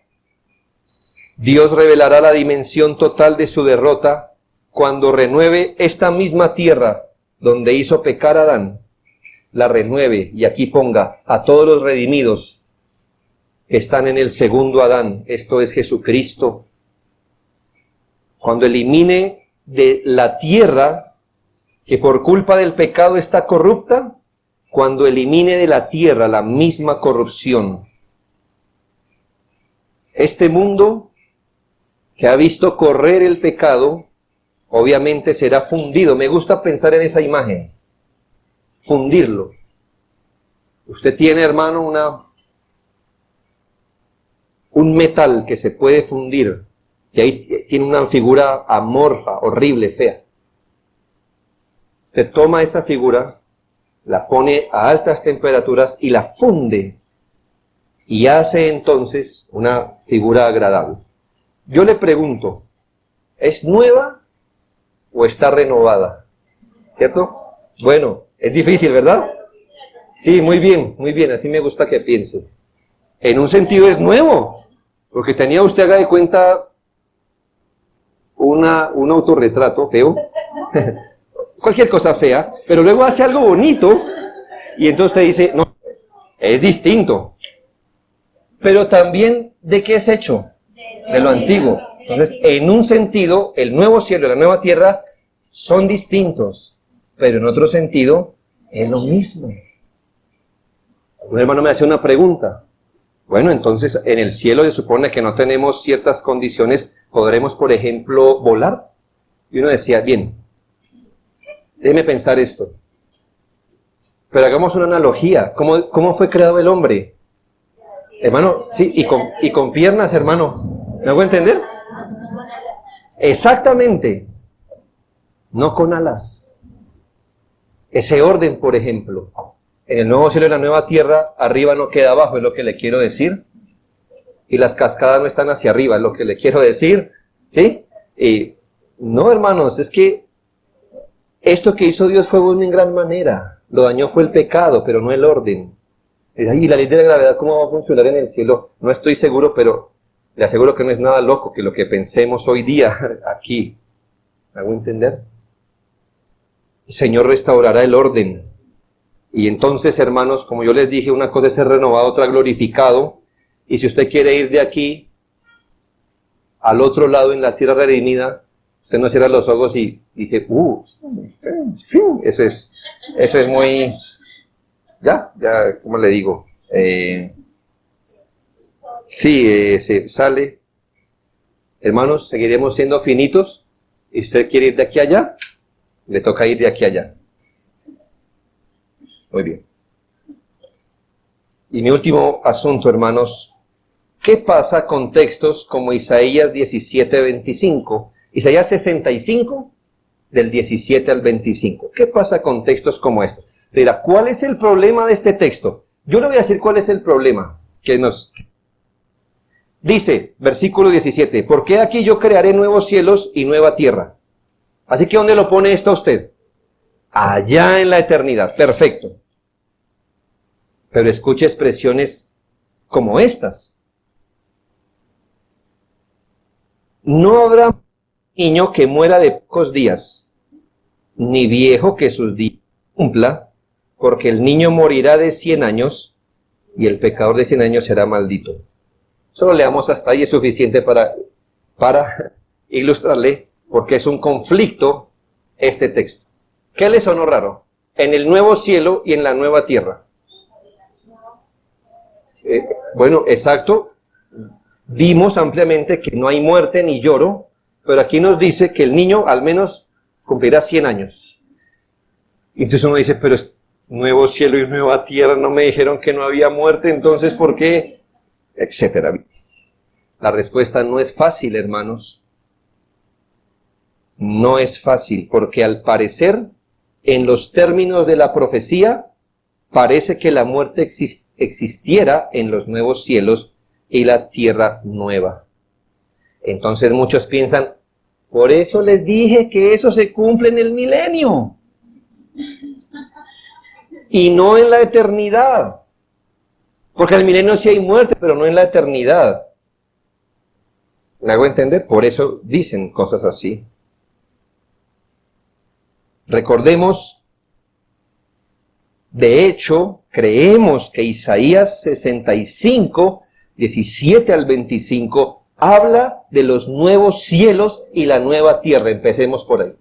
Dios revelará la dimensión total de su derrota cuando renueve esta misma tierra donde hizo pecar a Adán. La renueve, y aquí ponga a todos los redimidos que están en el segundo Adán, esto es Jesucristo. Cuando elimine de la tierra, que por culpa del pecado está corrupta, cuando elimine de la tierra la misma corrupción. Este mundo que ha visto correr el pecado, obviamente será fundido. Me gusta pensar en esa imagen. Fundirlo. Usted tiene, hermano, un metal que se puede fundir. Y ahí tiene una figura amorfa, horrible, fea. Usted toma esa figura, la pone a altas temperaturas y la funde. Y hace entonces una figura agradable. Yo le pregunto, ¿es nueva o está renovada? ¿Cierto? Bueno, es difícil, ¿verdad? Sí, muy bien, así me gusta que piense. En un sentido es nuevo, porque tenía usted, haga de cuenta, un autorretrato feo, cualquier cosa fea, pero luego hace algo bonito, y entonces usted dice, no, es distinto. Pero también, ¿de qué es hecho? De lo antiguo. Entonces, en un sentido, el nuevo cielo y la nueva tierra son distintos, pero en otro sentido, es lo mismo. Un hermano me hace una pregunta. Bueno, entonces, en el cielo se supone que no tenemos ciertas condiciones, ¿podremos, por ejemplo, volar? Y uno decía, bien, déjeme pensar esto. Pero hagamos una analogía. ¿Cómo fue creado el hombre? Hermano, sí, y con piernas, hermano. ¿Me hago entender? Exactamente. No con alas. Ese orden, por ejemplo. En el nuevo cielo y la nueva tierra, arriba no queda abajo, es lo que le quiero decir. Y las cascadas no están hacia arriba, es lo que le quiero decir. ¿Sí? Y no, hermanos, es que esto que hizo Dios fue bueno en gran manera. Lo dañó fue el pecado, pero no el orden. Y la ley de la gravedad, ¿cómo va a funcionar en el cielo? No estoy seguro, pero le aseguro que no es nada loco que lo que pensemos hoy día aquí. ¿Me hago entender? El Señor restaurará el orden. Y entonces, hermanos, como yo les dije, una cosa es ser renovado, otra glorificado. Y si usted quiere ir de aquí al otro lado en la tierra redimida, usted no cierra los ojos y dice, eso es muy... Ya, ¿cómo le digo? Se sale. Hermanos, seguiremos siendo finitos. ¿Y usted quiere ir de aquí a allá? Le toca ir de aquí a allá. Muy bien. Y mi último asunto, hermanos. ¿Qué pasa con textos como Isaías 17:25? Isaías 65 del 17 al 25. ¿Qué pasa con textos como estos? Te dirá, ¿cuál es el problema de este texto? Yo le voy a decir cuál es el problema que nos dice, versículo 17, porque aquí yo crearé nuevos cielos y nueva tierra. Así que ¿dónde lo pone esto usted? Allá en la eternidad. Perfecto. Pero escuche expresiones como estas. No habrá niño que muera de pocos días, ni viejo que sus días cumpla, porque el niño morirá de 100 años y el pecador de 100 años será maldito. Solo leamos hasta ahí, es suficiente para ilustrarle, porque es un conflicto este texto. ¿Qué le sonó raro? En el nuevo cielo y en la nueva tierra. Bueno, exacto. Vimos ampliamente que no hay muerte ni lloro, pero aquí nos dice que el niño al menos cumplirá 100 años. Y entonces uno dice, pero es nuevo cielo y nueva tierra, no me dijeron que no había muerte, entonces ¿por qué? Etcétera. La respuesta no es fácil, hermanos. No es fácil, porque al parecer, en los términos de la profecía, parece que la muerte existiera en los nuevos cielos y la tierra nueva. Entonces muchos piensan, por eso les dije que eso se cumple en el milenio y no en la eternidad. Porque en el milenio sí hay muerte, pero no en la eternidad. ¿Me hago entender? Por eso dicen cosas así. Recordemos, de hecho, creemos que Isaías 65, 17 al 25, habla de los nuevos cielos y la nueva tierra. Empecemos por ahí.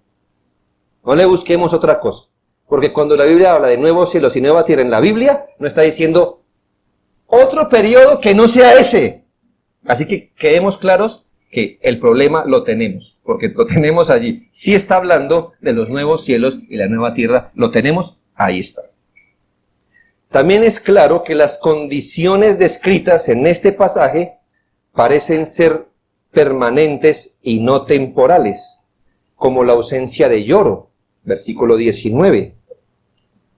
No le busquemos otra cosa. Porque cuando la Biblia habla de nuevos cielos y nueva tierra en la Biblia, no está diciendo otro periodo que no sea ese. Así que quedemos claros que el problema lo tenemos, porque lo tenemos allí. Si está hablando de los nuevos cielos y la nueva tierra, lo tenemos, ahí está. También es claro que las condiciones descritas en este pasaje parecen ser permanentes y no temporales, como la ausencia de lloro, versículo 19.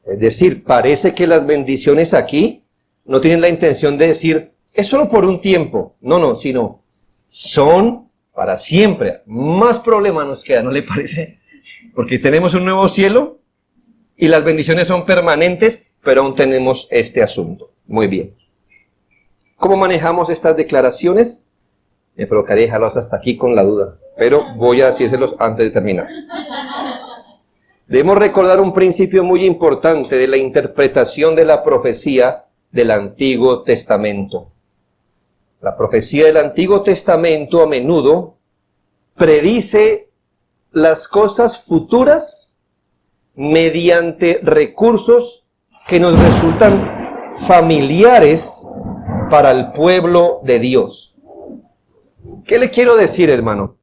Es decir, parece que las bendiciones aquí no tienen la intención de decir, es solo por un tiempo. No, sino son para siempre. Más problema nos queda, ¿no le parece? Porque tenemos un nuevo cielo y las bendiciones son permanentes, pero aún tenemos este asunto. Muy bien. ¿Cómo manejamos estas declaraciones? Me provocaría dejarlos hasta aquí con la duda, pero voy a decírselos antes de terminar. Debemos recordar un principio muy importante de la interpretación de la profecía del Antiguo Testamento. La profecía del Antiguo Testamento a menudo predice las cosas futuras mediante recursos que nos resultan familiares para el pueblo de Dios. ¿Qué le quiero decir, hermano?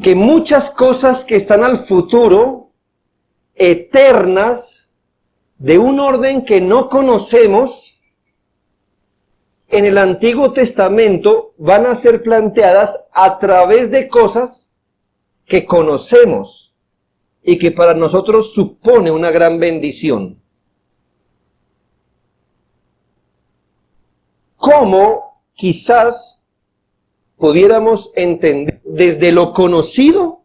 Que muchas cosas que están al futuro, eternas, de un orden que no conocemos, en el Antiguo Testamento van a ser planteadas a través de cosas que conocemos y que para nosotros supone una gran bendición. ¿Cómo quizás pudiéramos entender desde lo conocido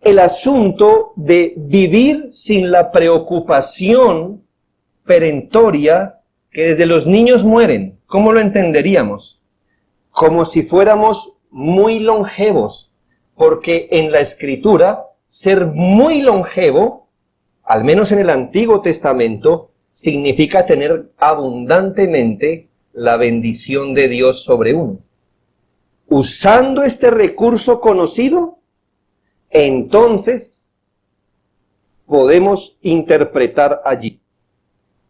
el asunto de vivir sin la preocupación perentoria que desde los niños mueren? ¿Cómo lo entenderíamos? Como si fuéramos muy longevos, porque en la Escritura ser muy longevo, al menos en el Antiguo Testamento, significa tener abundantemente la bendición de Dios sobre uno. Usando este recurso conocido, entonces podemos interpretar allí.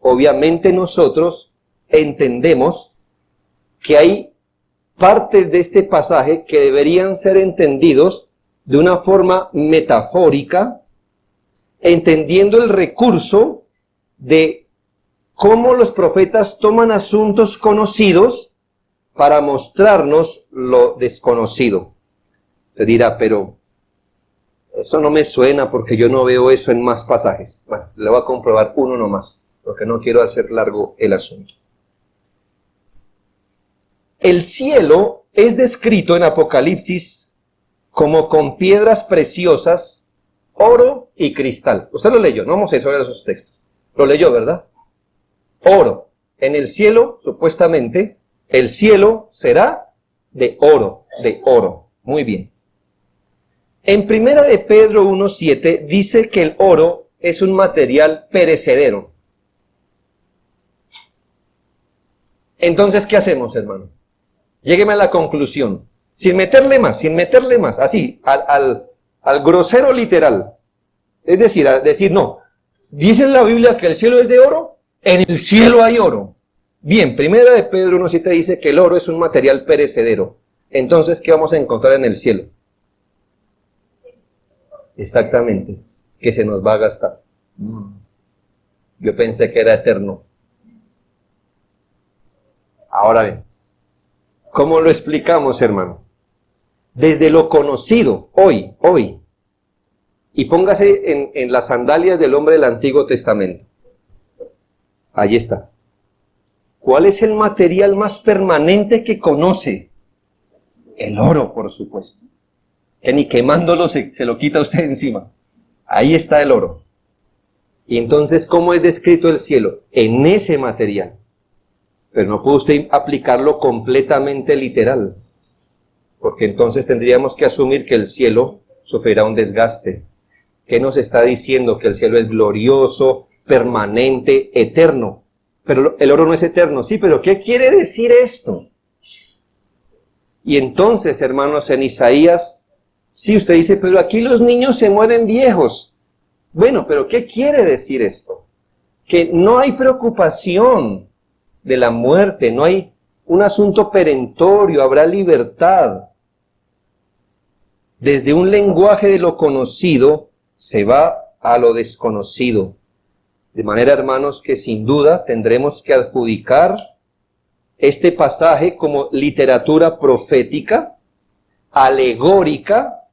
Obviamente nosotros entendemos que hay partes de este pasaje que deberían ser entendidos de una forma metafórica, entendiendo el recurso de cómo los profetas toman asuntos conocidos para mostrarnos lo desconocido. Te dirá, pero eso no me suena porque yo no veo eso en más pasajes. Bueno, le voy a comprobar uno nomás, porque no quiero hacer largo el asunto. El cielo es descrito en Apocalipsis como con piedras preciosas, oro y cristal. Usted lo leyó, no vamos a ver esos textos. Lo leyó, ¿verdad? Oro. En el cielo, supuestamente, el cielo será de oro, de oro. Muy bien. En Primera de Pedro 1:7 dice que el oro es un material perecedero. Entonces, ¿qué hacemos, hermano? Llégueme a la conclusión. Sin meterle más, así, al grosero literal. Es decir, no, dice en la Biblia que el cielo es de oro, en el cielo hay oro. Bien, Primera de Pedro 1:7 dice que el oro es un material perecedero. Entonces, ¿qué vamos a encontrar en el cielo? Exactamente, que se nos va a gastar. Yo pensé que era eterno. Ahora bien, ¿cómo lo explicamos, hermano? Desde lo conocido, hoy, y póngase en las sandalias del hombre del Antiguo Testamento. Allí está. ¿Cuál es el material más permanente que conoce? El oro, por supuesto. Que ni quemándolo se lo quita usted encima. Ahí está el oro. Y entonces, ¿cómo es descrito el cielo? En ese material. Pero no puede usted aplicarlo completamente literal. Porque entonces tendríamos que asumir que el cielo sufrirá un desgaste. ¿Qué nos está diciendo? Que el cielo es glorioso, permanente, eterno. Pero el oro no es eterno. Sí, pero ¿qué quiere decir esto? Y entonces, hermanos, en Isaías, sí, usted dice, pero aquí los niños se mueren viejos. Bueno, pero ¿qué quiere decir esto? Que no hay preocupación de la muerte, no hay un asunto perentorio, habrá libertad. Desde un lenguaje de lo conocido se va a lo desconocido. De manera, hermanos, que sin duda tendremos que adjudicar este pasaje como literatura profética, alegórica,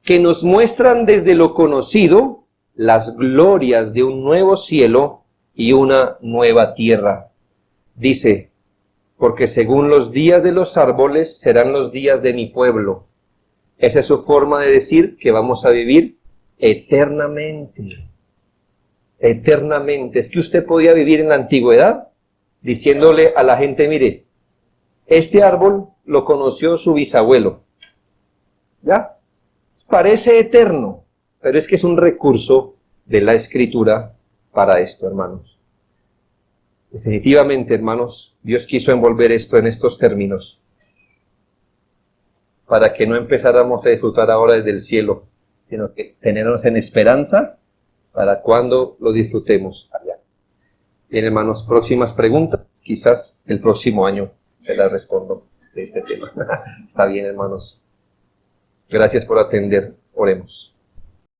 que nos muestran desde lo conocido las glorias de un nuevo cielo y una nueva tierra. Dice, porque según los días de los árboles serán los días de mi pueblo. Esa es su forma de decir que vamos a vivir eternamente. Eternamente. Es que usted podía vivir en la antigüedad diciéndole a la gente, mire, este árbol lo conoció su bisabuelo. ¿Ya? Parece eterno, pero es que es un recurso de la Escritura para esto, hermanos. Definitivamente, hermanos, Dios quiso envolver esto en estos términos para que no empezáramos a disfrutar ahora desde el cielo, sino que tenernos en esperanza para cuando lo disfrutemos allá. Bien, hermanos, próximas preguntas. Quizás el próximo año se las respondo de este tema. Está bien, hermanos. Gracias por atender. Oremos.